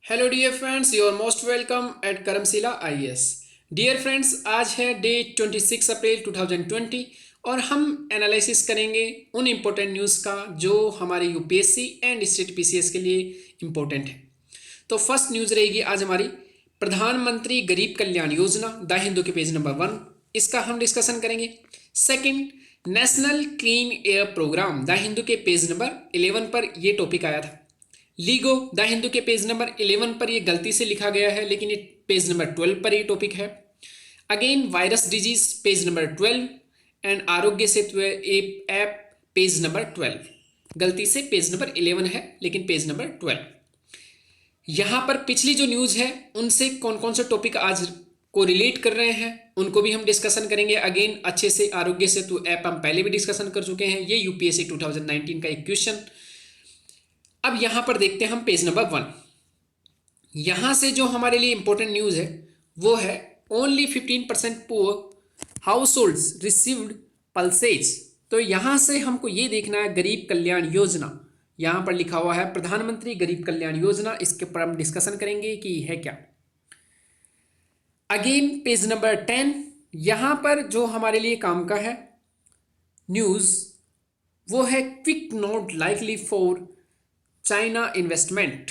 Hello dear friends, you are most welcome at Karamshila IAS. Dear friends, आज है date 26 अप्रैल 2020 और हम एनालिसिस करेंगे उन इम्पोर्टेंट न्यूज़ का जो हमारे यूपीएससी एंड स्टेट पीसीएस के लिए इम्पोर्टेंट है। तो फर्स्ट न्यूज़ रहेगी आज हमारी प्रधानमंत्री गरीब कल्याण योजना, द हिंदू के पेज नंबर 1, इसका हम डिस्कशन करेंगे। Second, national clean air programme, the Hindu के पेज नंबर 11 पर यह टॉपिक आया था। लीगो, द हिंदू के पेज नंबर 11 पर ये गलती से लिखा गया है, लेकिन ये पेज नंबर 12 पर ये टॉपिक है। Again virus disease, page number 12 and Aarogya Setu app page number 12। गलती से पेज नंबर 11 है लेकिन पेज नंबर 12। यहाँ पर पिछली जो न्यूज़ है उनसे कौन कौन से टॉपिक आज को रिलेट कर रहे हैं उनको भी हम डिस्कशन करेंगे अगेन अच्छे से। आरोग्य सेतु ऐप हम पहले भी डिस्कशन कर चुके हैं, ये यूपीएससी 2019 का एक क्वेश्चन। अब यहां पर देखते हैं हम पेज नंबर 1। यहां से जो हमारे लिए इंपॉर्टेंट न्यूज़ है वो है only 15% poor house holds received pulses. तो यहां से हमको ये देखना है गरीब कल्याण योजना, यहां पर लिखा हुआ है प्रधानमंत्री गरीब कल्याण योजना, इसके ऊपर हम डिस्कशन करेंगे कि है क्या। अगेन पेज नंबर 10, यहां पर जो हमारे लिए काम का है न्यूज़ वो है quick note likely for China investment.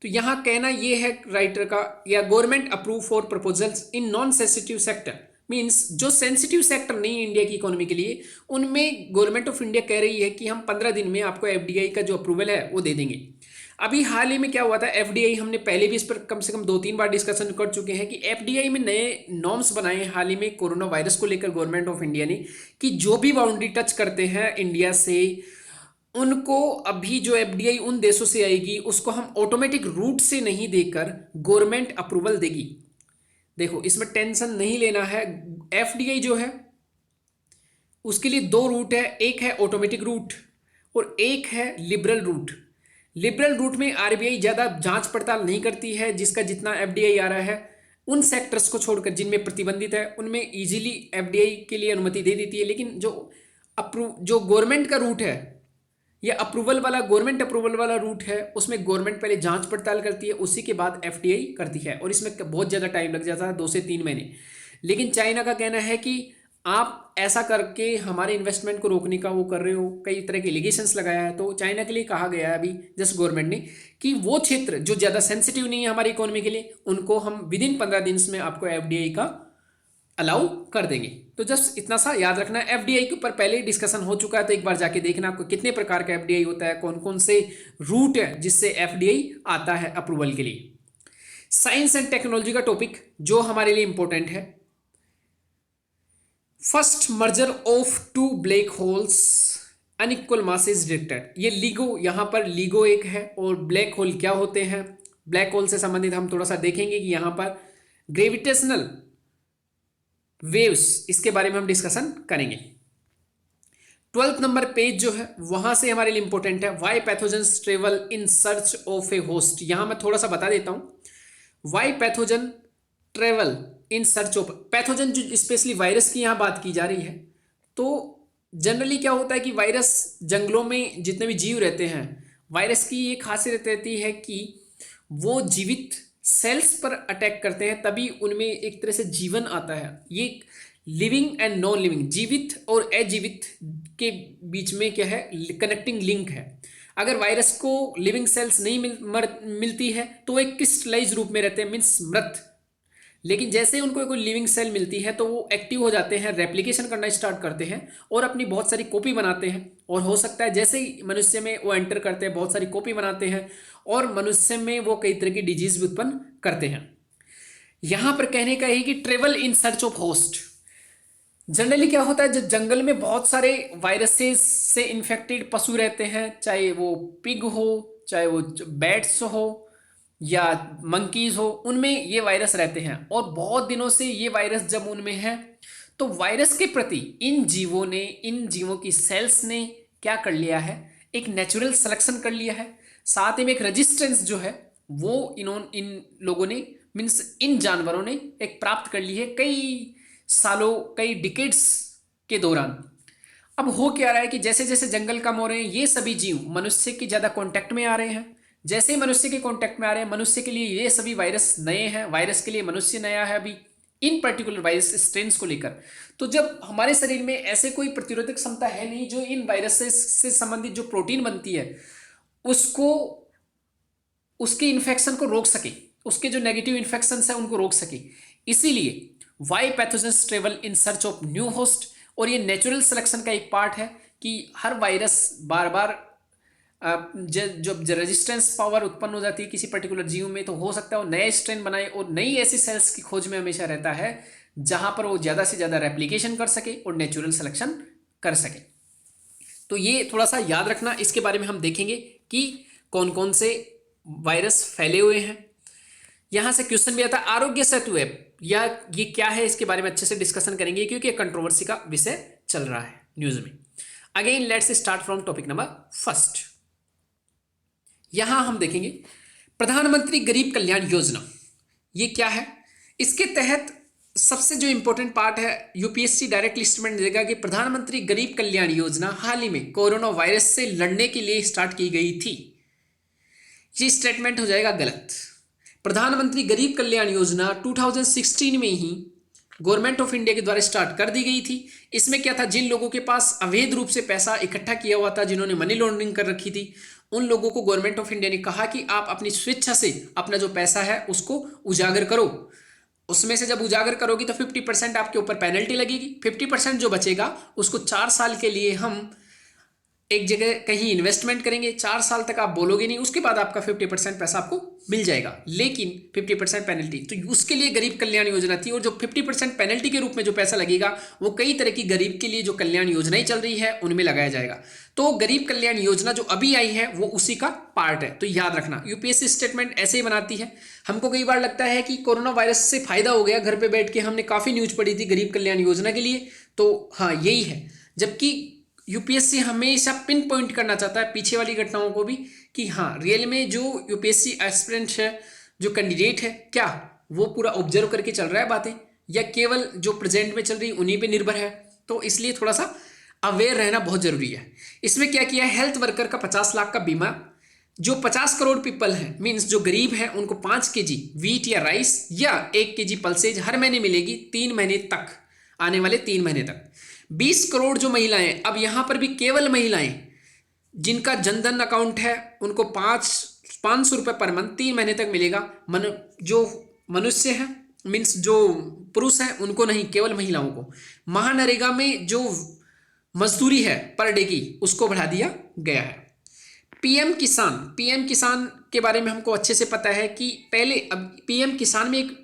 तो यहां कहना यह है राइटर का, या government approve for proposals in non sensitive sector, means जो सेंसिटिव सेक्टर नहीं है इंडिया की इकोनॉमी के लिए, उनमें गवर्नमेंट ऑफ इंडिया कह रही है कि हम 15 दिन में आपको एफडीआई का जो अप्रूवल है वो दे देंगे। अभी हाल ही में क्या हुआ था, एफडीआई, हमने पहले भी इस पर कम से कम 2-3 बार डिस्कशन कर चुके हैं कि एफडीआई में नए नॉर्म्स बनाए हाल ही में कोरोना वायरस को लेकर गवर्नमेंट ऑफ इंडिया ने, कि जो भी बाउंड्री टच करते हैं इंडिया से उनको अभी जो एफडीआई उन देशों से आएगी उसको हम ऑटोमेटिक रूट से नहीं देकर गवर्नमेंट अप्रूवल देगी। देखो इसमें टेंशन नहीं लेना है, एफडीआई जो है उसके लिए 2 रूट है, एक है ऑटोमेटिक रूट और एक है लिबरल रूट। लिबरल रूट में आरबीआई ज़्यादा जांच पड़ताल नहीं करती है, जिसका जितना एफडीआई आ रहा है उन सेक्टर्स को छोड़कर जिनमें प्रतिबंधित है उनमें इजीली एफडीआई के लिए अनुमति दे देती है। लेकिन जो गवर्नमेंट का रूट है या अप्रूवल वाला, गवर्नमेंट अप्रूवल वाला रूट है, उसमें गवर्नमेंट पहले जांच पड़ताल करती है, उसी के बाद एफडीआई करती है और इसमें बहुत ज़्यादा टाइम लग जाता है, 2 से 3 महीने। लेकिन चाइना का कहना है कि आप ऐसा करके हमारे इन्वेस्टमेंट को रोकने का वो कर रहे हो, कई तरह के एलिगेशंस लगाया है। तो चाइना के लिए कहा गया है अभी जस्ट गवर्नमेंट ने कि वो क्षेत्र जो ज़्यादा सेंसिटिव नहीं है हमारी इकोनॉमी के लिए, उनको हम विद इन 15 दिन में आपको एफडीआई का अलाउ कर देंगे। तो जस्ट इतना सा याद रखना, एफडीआई के ऊपर पहले ही डिस्कशन हो चुका है, तो एक बार जाके देखना आपको कितने प्रकार का एफडीआई होता है, कौन कौन से रूट है जिससे एफडीआई आता है अप्रूवल के लिए। साइंस एंड टेक्नोलॉजी का टॉपिक जो हमारे लिए इंपॉर्टेंट है, first merger of 2 black holes unequal masses detected. ये लीगो, यहां पर लीगो एक है और ब्लैक होल क्या होते हैं, ब्लैक होल से संबंधित हम थोड़ा सा देखेंगे कि यहां पर ग्रेविटेशनल वेव्स, इसके बारे में हम डिस्कशन करेंगे। 12th नंबर पेज जो है वहां से हमारे लिए इंपॉर्टेंट है, why pathogens travel in search of a host. यहां मैं थोड़ा सा बता देता हूं, why pathogen travel in search of pathogen, जो स्पेशली वायरस की यहां बात की जा रही है। तो जनरली क्या होता है कि वायरस, जंगलों में जितने भी जीव रहते हैं, वायरस की ये खासियत रहती है कि वो जीवित सेल्स पर अटैक करते हैं, तभी उनमें एक तरह से जीवन आता है। ये लिविंग एंड नॉन लिविंग, जीवित और अजीवित के बीच में क्या है, कनेक्टिंग लिंक है। अगर वायरस को लिविंग सेल्स नहीं मिलती है तो एक क्रिस्टलाइज रूप में रहते हैं, मीन्स मृत। लेकिन जैसे उनको कोई लिविंग सेल मिलती है तो वो एक्टिव हो जाते हैं, रेप्लिकेशन करना स्टार्ट करते हैं और अपनी बहुत सारी कॉपी बनाते हैं। और हो सकता है जैसे ही मनुष्य में वो एंटर करते हैं, बहुत सारी कॉपी बनाते हैं और मनुष्य में वो कई तरह की डिजीज भी उत्पन्न करते हैं। यहां पर कहने का है कि travel in search of host. Generally क्या होता है, जब जंगल में बहुत सारे वायरसेस से इन्फेक्टेड पशु रहते हैं, चाहे वो पिग हो, चाहे वो बैट्स हो या मंकीज हो, उनमें ये वायरस रहते हैं और बहुत दिनों से ये वायरस जब उनमें है तो वायरस के प्रति इन जीवों की सेल्स ने क्या कर लिया है, एक नेचुरल सिलेक्शन कर लिया है। साथ ही में एक रेजिस्टेंस जो है वो इन लोगों ने, मीन्स इन जानवरों ने एक प्राप्त कर ली है कई सालों, कई डिकेड्स के दौरान। अब हो क्या रहा है कि जैसे जैसे जंगल कम हो रहे हैं, ये सभी जीव मनुष्य की ज़्यादा कांटेक्ट में आ रहे हैं, जैसे ही मनुष्य के कांटेक्ट में आ रहे हैं, मनुष्य के लिए ये सभी वायरस नए हैं, वायरस के लिए मनुष्य नया है अभी इन पर्टिकुलर वायरस स्ट्रेन्स को लेकर। तो जब हमारे शरीर में ऐसे कोई प्रतिरोधक क्षमता है नहीं जो इन वायरसेस से संबंधित जो प्रोटीन बनती है उसको, उसके इन्फेक्शन को रोक सके, उसके जो नेगेटिव इन्फेक्शन है उनको रोक सके, इसीलिए why pathogens travel in search of new host. और ये नेचुरल सिलेक्शन का एक पार्ट है कि हर वायरस बार बार जब रेजिस्टेंस पावर उत्पन्न हो जाती है किसी पर्टिकुलर जीव में, तो हो सकता है वो नए स्ट्रेन बनाए और नई ऐसी सेल्स की खोज में हमेशा रहता है जहां पर वो ज़्यादा से ज़्यादा रेप्लिकेशन कर सके और नेचुरल सिलेक्शन कर सके। तो ये थोड़ा सा याद रखना, इसके बारे में हम देखेंगे कि कौन कौन से वायरस फैले हुए हैं। यहां से क्वेश्चन भी आता है आरोग्य सेतु ऐप, या ये क्या है, इसके बारे में अच्छे से डिस्कशन करेंगे क्योंकि ये कंट्रोवर्सी का विषय चल रहा है न्यूज में। Again let's start from topic number first. यहां हम देखेंगे प्रधानमंत्री गरीब कल्याण योजना, ये क्या है। इसके तहत सबसे जो इंपॉर्टेंट पार्ट है, यूपीएससी डायरेक्टली स्टेटमेंट देगा कि प्रधानमंत्री गरीब कल्याण योजना हाल ही में कोरोना वायरस से लड़ने के लिए स्टार्ट की गई थी। ये स्टेटमेंट हो जाएगा गलत। प्रधानमंत्री गरीब कल्याण योजना 2016 में ही गवर्नमेंट ऑफ इंडिया के द्वारा स्टार्ट कर दी गई थी। इसमें क्या था, जिन लोगों के पास अवैध रूप से पैसा इकट्ठा किया हुआ था, जिन्होंने मनी लॉन्ड्रिंग कर रखी थी, उन लोगों को गवर्नमेंट ऑफ इंडिया ने कहा कि आप अपनी स्वेच्छा से अपना जो पैसा है उसको उजागर करो। उसमें से जब उजागर करोगी तो 50% आपके ऊपर पेनल्टी लगेगी, 50% जो बचेगा उसको 4 साल के लिए हम एक जगह कहीं इन्वेस्टमेंट करेंगे, 4 साल तक आप बोलोगे नहीं, उसके बाद आपका 50% पैसा आपको मिल जाएगा, लेकिन 50% पेनल्टी। तो उसके लिए गरीब कल्याण योजना थी, और जो 50% पेनल्टी के रूप में जो पैसा लगेगा वो कई तरह की गरीब के लिए जो कल्याण योजनाएं चल रही है उनमें लगाया जाएगा। तो गरीब कल्याण योजना जो अभी आई है वो उसी का पार्ट है। तो याद रखना, यूपीएससी स्टेटमेंट ऐसे ही बनाती है। हमको कई बार लगता है कि कोरोना वायरस से फायदा हो गया, घर पे बैठ के हमने काफी न्यूज पढ़ी थी गरीब कल्याण योजना के लिए, तो हाँ यही है। जबकि यूपीएससी हमेशा पिन पॉइंट करना चाहता है पीछे वाली घटनाओं को भी कि हाँ रियल में जो यूपीएससी एस्पिरेंट है, जो कैंडिडेट है, क्या वो पूरा ऑब्जर्व करके चल रहा है बातें, या केवल जो प्रेजेंट में चल रही उन्हीं पे निर्भर है। तो इसलिए थोड़ा सा अवेयर रहना बहुत जरूरी है। इसमें क्या किया है, हेल्थ वर्कर का 50 लाख का बीमा, जो 50 करोड़ पीपल हैं, मीन्स जो गरीब हैं, उनको 5 केजी वीट या राइस या 1 केजी पल्सेज हर महीने मिलेगी 3 महीने तक, आने वाले 3 महीने तक। 20 करोड़ जो महिलाएं, अब यहां पर भी केवल महिलाएं जिनका जनधन अकाउंट है उनको 500 रुपये पर मंथ 3 महीने तक मिलेगा। जो मनुष्य है मीन्स जो पुरुष हैं उनको नहीं, केवल महिलाओं को। महानरेगा में जो मजदूरी है पर डे की उसको बढ़ा दिया गया है। पीएम किसान के बारे में हमको अच्छे से पता है कि पहले, अब पीएम किसान में एक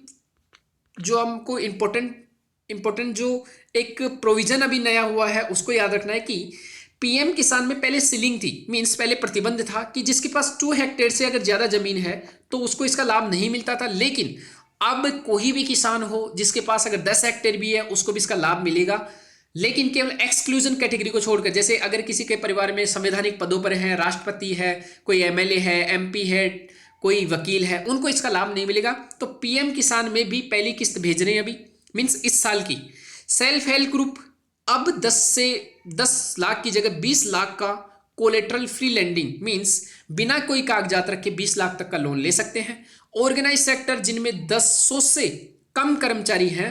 जो हमको इम्पोर्टेंट जो एक प्रोविजन अभी नया हुआ है उसको याद रखना है कि पीएम किसान में पहले सीलिंग थी, मीन्स पहले प्रतिबंध था कि जिसके पास 2 हेक्टेयर से अगर ज़्यादा ज़मीन है तो उसको इसका लाभ नहीं मिलता था। लेकिन अब कोई भी किसान हो जिसके पास अगर 10 हेक्टेयर भी है उसको भी इसका लाभ मिलेगा, लेकिन केवल एक्सक्लूजन कैटेगरी को छोड़कर। जैसे अगर किसी के परिवार में संवैधानिक पदों पर है, राष्ट्रपति है, कोई एमएलए है, एमपी है, कोई वकील है, उनको इसका लाभ नहीं मिलेगा। तो पीएम किसान में भी पहली किस्त भेज रहे हैं अभी, मीन्स इस साल की। सेल्फ हेल्प ग्रुप अब 10 लाख की जगह 20 लाख का कोलेटरल फ्री लेंडिंग, मीन्स बिना कोई कागजात रखे 20 लाख तक का लोन ले सकते हैं। ऑर्गेनाइज सेक्टर जिनमें 100 से कम कर्मचारी हैं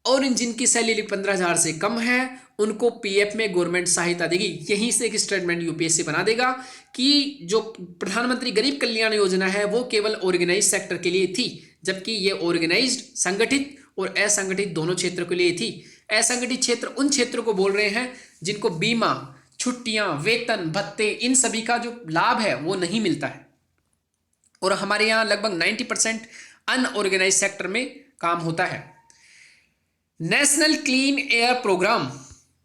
और जिनकी सैलरी 15,000 से कम है उनको पीएफ में गवर्नमेंट सहायता देगी। यहीं से एक स्टेटमेंट यूपीएससी बना देगा कि जो प्रधानमंत्री गरीब कल्याण योजना है वो केवल ऑर्गेनाइज सेक्टर के लिए थी, जबकि ये ऑर्गेनाइज्ड, संगठित और असंगठित दोनों क्षेत्र के लिए थी। असंगठित क्षेत्र उन क्षेत्रों को बोल रहे हैं जिनको बीमा, छुट्टियां, वेतन, भत्ते, इन सभी का जो लाभ है वो नहीं मिलता है। और हमारे यहाँ लगभग 90% अनऑर्गेनाइज सेक्टर में काम होता है। नेशनल क्लीन एयर प्रोग्राम,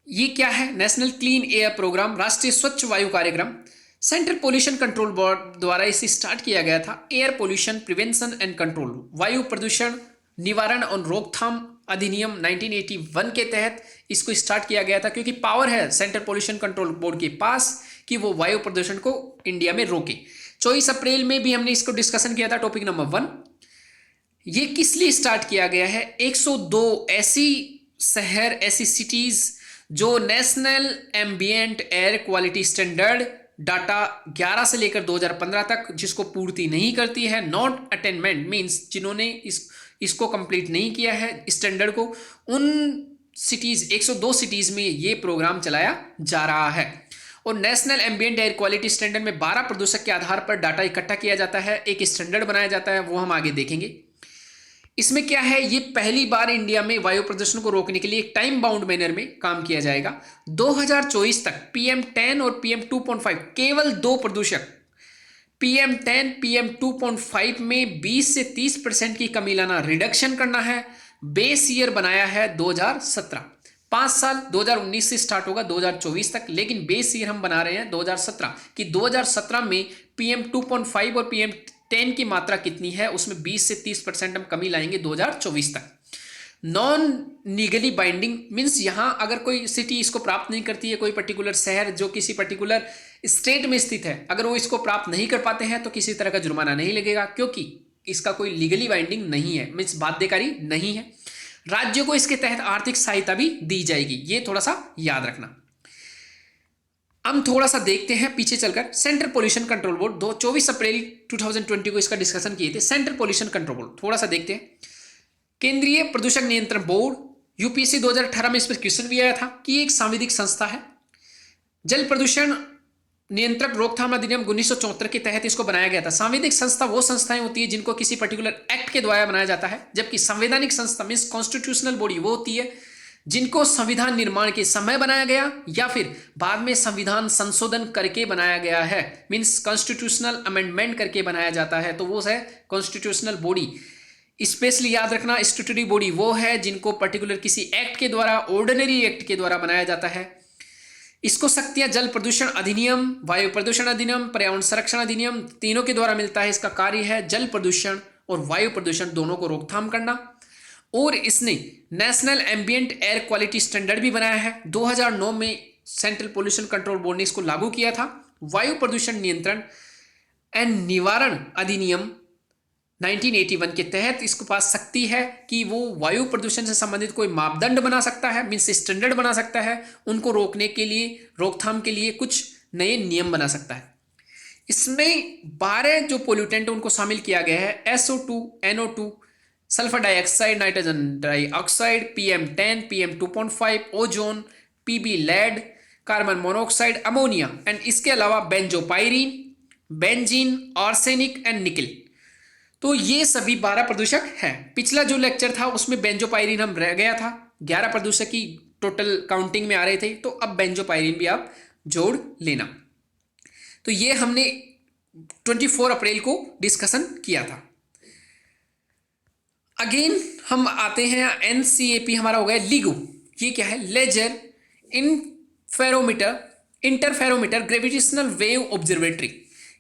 ये क्या है? नेशनल क्लीन एयर प्रोग्राम, राष्ट्रीय स्वच्छ वायु कार्यक्रम, सेंट्रल पोल्यूशन कंट्रोल बोर्ड द्वारा इसे स्टार्ट किया गया था। Air pollution prevention and control, वायु प्रदूषण निवारण और रोकथाम अधिनियम 1981 के तहत इसको स्टार्ट किया गया था, क्योंकि पावर है सेंट्रल पोल्यूशन कंट्रोल बोर्ड के पास कि वो वायु प्रदूषण को इंडिया में रोके। 24 अप्रैल में भी हमने इसको डिस्कशन किया था, टॉपिक नंबर 1। ये किस लिए स्टार्ट किया गया है? 102 ऐसी शहर, ऐसी सिटीज जो national ambient air quality standard data 11 से लेकर 2015 तक जिसको पूर्ति नहीं करती है, नॉट अटेनमेंट मीन्स जिन्होंने इसको कंप्लीट नहीं किया है स्टैंडर्ड को, उन सिटीज़ 102 सिटीज़ में ये प्रोग्राम चलाया जा रहा है। और national ambient air quality standard में 12 प्रदूषक के आधार पर डाटा इकट्ठा किया जाता है, एक स्टैंडर्ड बनाया जाता है, वो हम आगे देखेंगे। इसमें क्या है, ये पहली बार इंडिया में वायु प्रदूषण को रोकने के लिए एक टाइम बाउंड मैनर में काम किया जाएगा। 2024 तक PM10 और PM2.5 केवल 2 प्रदूषक PM10 PM2.5 में 20 से 30% की कमी लाना, रिडक्शन करना है। बेस ईयर बनाया है 2017, 5 साल 2019 से स्टार्ट होगा 2024 तक, लेकिन बेस ईयर हम बना रहे हैं 2017 कि 2017 में PM2.5 और PM10 की मात्रा कितनी है, उसमें 20 से 30% हम कमी लाएंगे 2024 तक। नॉन लीगली बाइंडिंग मीन्स यहाँ अगर कोई सिटी इसको प्राप्त नहीं करती है, कोई पर्टिकुलर शहर जो किसी पर्टिकुलर स्टेट में स्थित है, अगर वो इसको प्राप्त नहीं कर पाते हैं तो किसी तरह का जुर्माना नहीं लगेगा, क्योंकि इसका कोई लीगली बाइंडिंग नहीं है, मीन्स बाध्यकारी नहीं है। राज्यों को इसके तहत आर्थिक सहायता भी दी जाएगी, ये थोड़ा सा याद रखना। हम थोड़ा सा देखते हैं पीछे चलकर। सेंट्रल पोल्यूशन कंट्रोल बोर्ड 24 अप्रैल 2020 को इसका डिस्कशन किए थे। सेंट्रल पोल्यूशन कंट्रोल बोर्ड थोड़ा सा देखते हैं। केंद्रीय प्रदूषण नियंत्रण बोर्ड, यूपीएससी 2018 में इस पर क्वेश्चन भी आया था कि एक सांविधिक संस्था है। जल प्रदूषण नियंत्रक रोकथाम अधिनियम 1974 के तहत इसको बनाया गया था। सांविधिक संस्था वो संस्थाएं होती है जिनको किसी पर्टिकुलर एक्ट के द्वारा बनाया जाता है, जबकि संवैधानिक संस्था मीन्स कॉन्स्टिट्यूशनल बॉडी वो होती है जिनको संविधान निर्माण के समय बनाया गया या फिर बाद में संविधान संशोधन करके बनाया गया है, मीन्स कॉन्स्टिट्यूशनल अमेंडमेंट करके बनाया जाता है, तो वो है कॉन्स्टिट्यूशनल बॉडी। स्पेशली याद रखना, स्टैट्यूटरी बॉडी वो है जिनको पर्टिकुलर किसी एक्ट के द्वारा, ऑर्डिनरी एक्ट के द्वारा बनाया जाता है। इसको शक्तियां जल प्रदूषण अधिनियम, वायु प्रदूषण अधिनियम, पर्यावरण संरक्षण अधिनियम तीनों के द्वारा मिलता है। इसका कार्य है जल प्रदूषण और वायु प्रदूषण दोनों को रोकथाम करना। और इसने national ambient air quality standard भी बनाया है। 2009 में सेंट्रल पोल्यूशन कंट्रोल बोर्ड ने इसको लागू किया था। वायु प्रदूषण नियंत्रण एंड निवारण अधिनियम 1981 के तहत इसके पास शक्ति है कि वो वायु प्रदूषण से संबंधित कोई मापदंड बना सकता है, मीन्स स्टैंडर्ड बना सकता है, उनको रोकने के लिए, रोकथाम के लिए कुछ नए नियम बना सकता है। इसमें 12 जो पोल्यूटेंट उनको शामिल किया गया है, SO2, NO2, sulphur dioxide, nitrogen dioxide, PM10, PM2.5, ozone, PB lead, carbon monoxide, ammonia and इसके अलावा बेंजोपायरीन, बेंजीन, आर्सेनिक एंड निकल। तो ये सभी 12 प्रदूषक हैं। पिछला जो लेक्चर था उसमें बेंजोपायरीन हम रह गया था, 11 प्रदूषक की टोटल काउंटिंग में आ रहे थे, तो अब बेंजोपायरीन भी आप जोड़ लेना। तो ये हमने 24 अप्रैल को डिस्कशन किया था। अगेन हम आते हैं NCAP हमारा हो गया LIGO। ये क्या है? Laser interferometer gravitational wave observatory.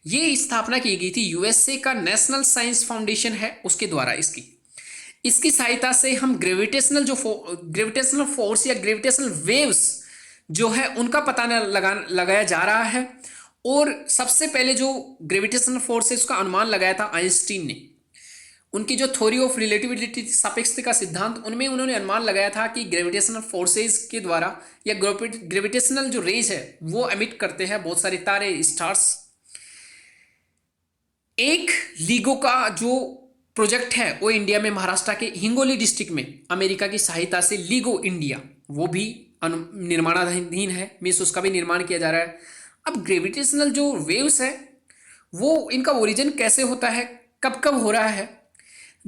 ये स्थापना की गई थी USA का नेशनल साइंस फाउंडेशन है उसके द्वारा। इसकी सहायता से हम ग्रेविटेशनल फोर्स या ग्रेविटेशनल वेव्स जो है उनका पता लगाया जा रहा है। और सबसे पहले जो ग्रेविटेशनल फोर्स है उसका अनुमान लगाया था आइंस्टीन ने। उनकी जो थ्योरी ऑफ रिलेटिविटी सापेक्षता का सिद्धांत, उनमें उन्होंने अनुमान लगाया था कि ग्रेविटेशनल फोर्सेज के द्वारा या ग्रेविटेशनल जो रेज है वो एमिट करते हैं बहुत सारे तारे, स्टार्स। एक LIGO का जो प्रोजेक्ट है वो इंडिया में महाराष्ट्र के हिंगोली डिस्ट्रिक्ट में अमेरिका की सहायता से LIGO इंडिया, वो भी निर्माणाधीन है, मीन्स उसका भी निर्माण किया जा रहा है। अब ग्रेविटेशनल जो वेव्स है वो इनका ओरिजिन कैसे होता है, कब कब हो रहा है?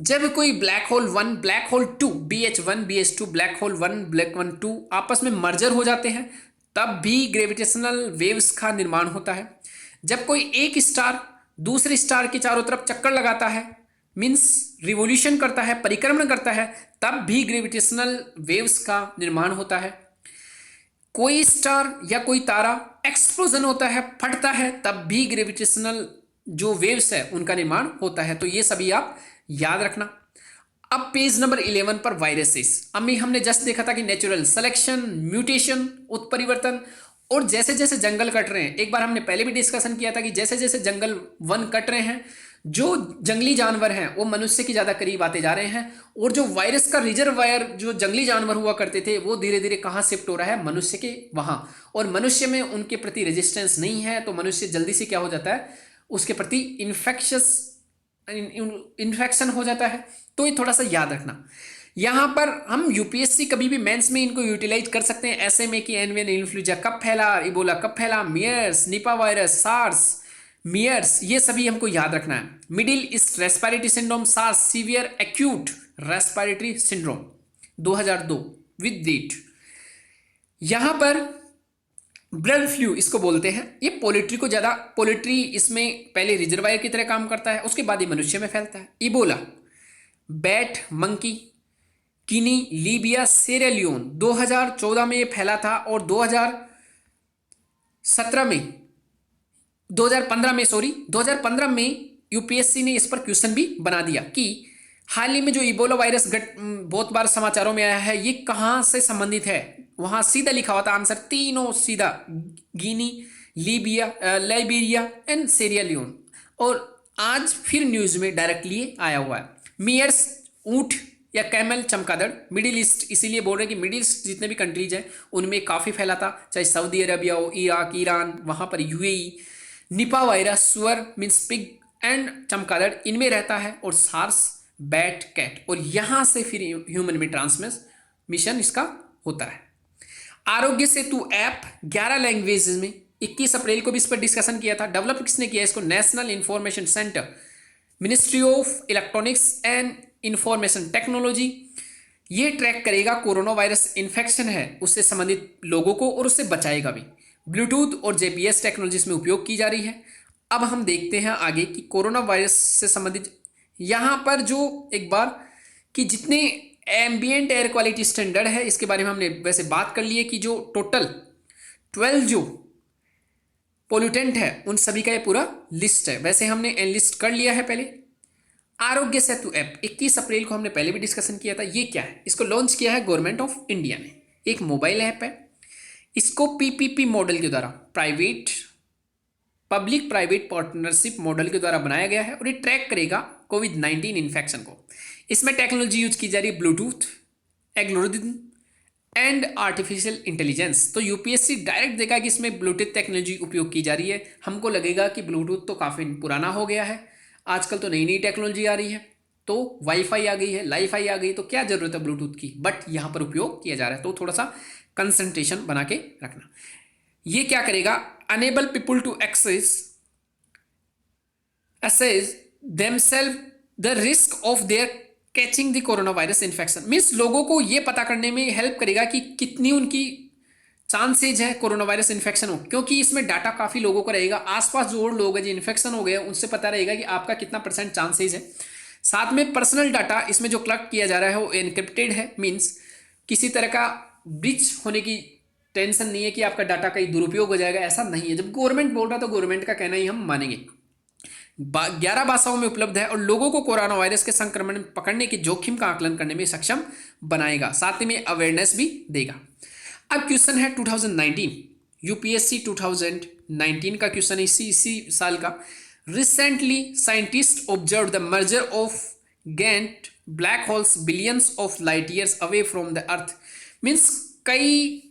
जब कोई black hole 1, black hole 2, BH1, BH2, black hole 1, black hole 2 आपस में मर्जर हो जाते हैं, तब भी ग्रेविटेशनल वेव्स का निर्माण होता है। जब कोई एक स्टार दूसरे स्टार के चारों तरफ चक्कर लगाता है, मीन्स रिवोल्यूशन करता है, परिक्रमण करता है, तब भी ग्रेविटेशनल वेव्स का निर्माण होता है। कोई स्टार या कोई तारा एक्सप्लोजन होता है, फटता है, तब भी ग्रेविटेशनल जो वेव्स है उनका निर्माण होता है। तो ये सभी आप याद रखना। अब पेज नंबर 11 पर वायरसेस। अभी हमने जस्ट देखा था कि नेचुरल सिलेक्शन, म्यूटेशन, उत्परिवर्तन, और जैसे जैसे जंगल कट रहे हैं, एक बार हमने पहले भी डिस्कशन किया था कि जैसे जैसे जंगल वन कट रहे हैं जो जंगली जानवर हैं वो मनुष्य के ज़्यादा करीब आते जा रहे हैं, और जो वायरस का रिजर्वायर जो जंगली जानवर हुआ करते थे वो धीरे धीरे कहाँ शिफ्ट हो रहा है, मनुष्य के वहाँ। और मनुष्य में उनके प्रति रेजिस्टेंस नहीं है, तो मनुष्य जल्दी से क्या हो जाता है, उसके प्रति इन्फेक्शन हो जाता है। तो ये थोड़ा सा याद रखना। यहाँ पर हम यूपीएससी कभी भी मेंस में इनको यूटिलाइज कर सकते हैं ऐसे में कि एवियन इन्फ्लुएंजा कब फैला, इबोला कब फैला, MERS, Nipah virus, SARS, MERS, ये सभी हमको याद रखना है। Middle East respiratory syndrome, SARS severe acute respiratory syndrome 2002 with date. यहां पर ब्लड फ्लू इसको बोलते हैं। ये पोल्ट्री को ज़्यादा, पोल्ट्री इसमें पहले रिजर्वायर की तरह काम करता है, उसके बाद ये मनुष्य में फैलता है। इबोला बैट, मंकी, गिनी, लीबिया, सेरेलियोन 2014 में ये फैला था, और 2017 में 2015 में यूपीएससी ने इस पर क्वेश्चन भी बना दिया कि हाल ही में जो इबोला वायरस बहुत बार समाचारों में आया है, ये कहाँ से संबंधित है। वहाँ सीधा लिखा हुआ था आंसर, तीनों सीधा, गिनी, लीबिया, लाइबेरिया एंड सेरियालियोन। और आज फिर न्यूज़ में डायरेक्टली आया हुआ है। मियर्स ऊँट या कैमल चमगादड़, मिडिल ईस्ट, इसीलिए बोल रहे हैं कि मिडिल ईस्ट जितने भी कंट्रीज हैं उनमें काफ़ी फैला था, चाहे सऊदी अरबिया हो, इराक, ईरान, वहाँ पर यूएई। निपा वायरस सुअर मीन्स पिग एंड चमगादड़ इनमें रहता है, और सार्स बैट, कैट, और यहाँ से फिर ह्यूमन में ट्रांसमिशन इसका होता है। आरोग्य सेतु ऐप 11 लैंग्वेज में 21 अप्रैल को भी इस पर डिस्कशन किया था। डेवलप किसने किया इसको, national information centre, ministry of electronics and information technology. ये ट्रैक करेगा कोरोना वायरस इन्फेक्शन है उससे संबंधित लोगों को, और उससे बचाएगा भी। ब्लूटूथ और जेपीएस टेक्नोलॉजी इसमें उपयोग की जा रही है। अब हम देखते हैं आगे कि कोरोना वायरस से संबंधित यहाँ पर जो एक बार कि जितने एम्बिएंट एयर क्वालिटी स्टैंडर्ड है इसके बारे में हमने वैसे बात कर ली है कि जो टोटल 12 जो पोल्यूटेंट है उन सभी का ये पूरा लिस्ट है, वैसे हमने एनलिस्ट कर लिया है पहले। आरोग्य सेतु ऐप 21 अप्रैल को हमने पहले भी डिस्कशन किया था। ये क्या है, इसको लॉन्च किया है गवर्नमेंट ऑफ इंडिया ने। एक मोबाइल ऐप है, इसको पीपीपी मॉडल के द्वारा, पब्लिक प्राइवेट पार्टनरशिप मॉडल के द्वारा बनाया गया है, और ये ट्रैक करेगा कोविड-19 इन्फेक्शन को। इसमें टेक्नोलॉजी यूज की जा रही है Bluetooth, algorithm and artificial intelligence. तो यूपीएससी डायरेक्ट देखा कि इसमें ब्लूटूथ टेक्नोलॉजी उपयोग की जा रही है। हमको लगेगा कि ब्लूटूथ तो काफ़ी पुराना हो गया है, आजकल तो नई नई टेक्नोलॉजी आ रही है, तो वाईफाई आ गई है, लाईफाई आ गई, तो क्या जरूरत है ब्लूटूथ की, बट यहाँ पर उपयोग किया जा रहा है। तो थोड़ा सा कंसंट्रेशन बना के रखना। ये क्या करेगा, enable people to assess themselves the risk of their catching the corona virus infection. Means लोगों को ये पता करने में हेल्प करेगा कि कितनी उनकी चांसेज है कोरोना वायरस इन्फेक्शन हो, क्योंकि इसमें डाटा काफ़ी लोगों का रहेगा। आसपास जो और लोग हैं जो इन्फेक्शन हो गए उनसे पता रहेगा कि आपका कितना % चांसेज है। साथ में पर्सनल डाटा इसमें जो कलेक्ट किया जा रहा है वो एनक्रिप्टेड है, मीन्स किसी तरह का ब्रीच होने की टेंशन नहीं है कि आपका डाटा कहीं दुरुपयोग हो जाएगा, ऐसा नहीं है। जब गवर्नमेंट बोल रहा है तो गवर्नमेंट का कहना ही हम मानेंगे। 11 भाषाओं में उपलब्ध है और लोगों को कोरोना वायरस के संक्रमण में पकड़ने के जोखिम का आकलन करने में सक्षम बनाएगा, साथ ही में अवेयरनेस भी देगा। अब क्वेश्चन है 2019 यूपीएससी 2019 का क्वेश्चन, इसी साल का। Recently scientist observe the merger of Gantt black holes billions of light years away from the earth. Means कई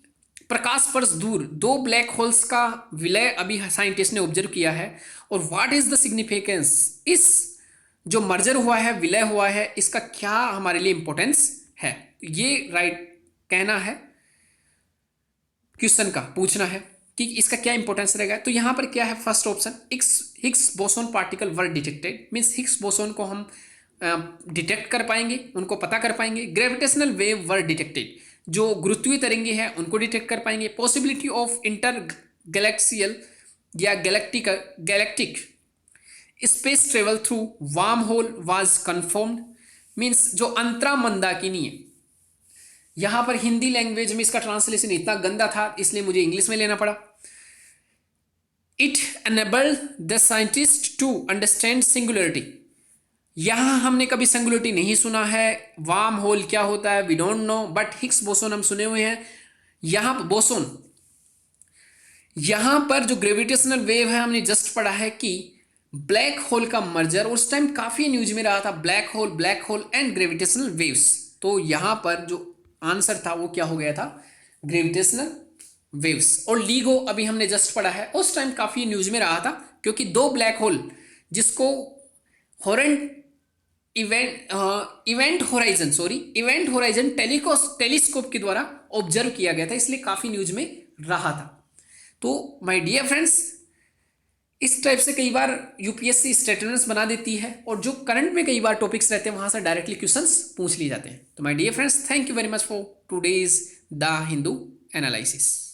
प्रकाश वर्ष दूर दो ब्लैक होल्स का विलय अभी साइंटिस्ट ने ऑब्जर्व किया है। और व्हाट इज द सिग्निफिकेंस, इस जो मर्जर हुआ है, विलय हुआ है, इसका क्या हमारे लिए इंपॉर्टेंस है, ये राइट कहना है, क्वेश्चन का पूछना है कि इसका क्या इंपॉर्टेंस रहेगा। तो यहां पर क्या है, first option Higgs boson particle were detected. Means Higgs boson को हम डिटेक्ट कर पाएंगे, उनको पता कर पाएंगे। ग्रेविटेशनल वेव वर डिटेक्टेड, जो गुरुत्वीय तरंगे हैं उनको डिटेक्ट कर पाएंगे। पॉसिबिलिटी ऑफ इंटर गैलेक्सियल या galactic space travel through worm hole was confirmed. Means जो अंतरा मंदाकिनी है, यहां पर हिंदी लैंग्वेज में इसका ट्रांसलेशन इतना गंदा था इसलिए मुझे इंग्लिश में लेना पड़ा। It enabled the scientist to understand singularity. यहां हमने कभी सिंगुलरिटी नहीं सुना है। वार्म होल क्या होता है we don't know, but Higgs boson हम सुने हुए हैं। यहां पर बोसोन, यहां पर जो ग्रेविटेशनल वेव है हमने जस्ट पढ़ा है कि ब्लैक होल का मर्जर, उस टाइम काफी न्यूज में रहा था, black hole and gravitational waves. तो यहां पर जो आंसर था वो क्या हो गया था, ग्रेविटेशनल वेव्स। और लिगो अभी हमने जस्ट पढ़ा है, उस टाइम काफी न्यूज में रहा था, क्योंकि दो ब्लैक होल जिसको हॉरेंट इवेंट होराइजन टेलीस्कोप के द्वारा ऑब्जर्व किया गया था, इसलिए काफी न्यूज में रहा था। तो माय डियर फ्रेंड्स, इस टाइप से कई बार यूपीएससी स्टेटमेंट्स बना देती है, और जो करंट में कई बार टॉपिक्स रहते हैं वहां से डायरेक्टली क्वेश्चंस पूछ लिए जाते हैं। तो my dear friends, thank you very much for today's the Hindu analysis.